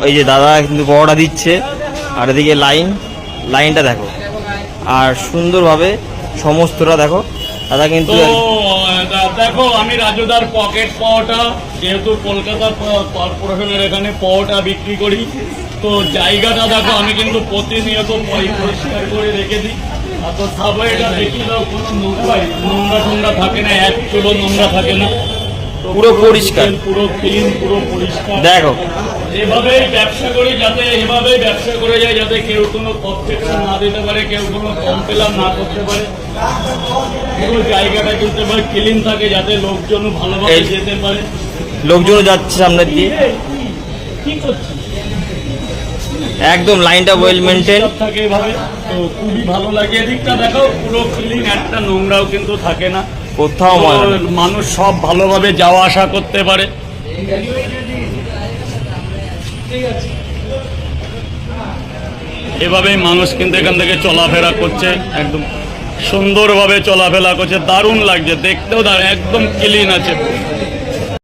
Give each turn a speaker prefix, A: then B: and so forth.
A: ওই যে দাদা কিন্তু পরোটা দিচ্ছে, আর এদিকে লাইনটা দেখো, আর সুন্দরভাবে সমস্তটা দেখো দাদা কিন্তু।
B: দেখো আমি রাজুদার পকেট পাওয়াটা, যেহেতু কলকাতা কর্পোরেশনের এখানে পাওয়াটা বিক্রি করি, তো জায়গাটা দেখো আমি কিন্তু প্রতিনিয়ত পরিষ্কার করে রেখে দিই। আর তো সবাই এটা দেখি দাও, কোনো নোংরা টোংরা থাকে না, এক চুলো নোংরা থাকে না,
A: পুরো পরিষ্কার,
B: পুরো ক্লিন, পুরো পরিষ্কার।
A: দেখো
B: এভাবেই ব্যবসা করি, যাতে এভাবেই ব্যবসা করে যায়, যাতে কেউ কোনো অবজেকশন না দিতে পারে, কেউ কোনো কমপ্লেন না করতে পারে। পুরো জায়গাটা কিন্তু এবার ক্লিন থাকে, যাতে লোকজন ভালোভাবে যেতে পারে।
A: লোকজনও যাচ্ছে সামনে দিয়ে,
B: কি করছে
A: একদম লাইনটা ওয়েল মেনটেন
B: থাকে এভাবে, তো খুবই ভালো লাগে। এদিকটা দেখো পুরো ক্লিন, একটা নোংরাও কিন্তু থাকে না
A: কোথাও।
B: মানুষ সব ভালোভাবে যাওয়া আসা করতে পারে। এভাবেই মানুষ কিন্তু এখান থেকে চলাফেরা করছে, একদম সুন্দরভাবে চলাফেরা করছে, দারুণ লাগছে দেখতেও, একদম ক্লিন আছে।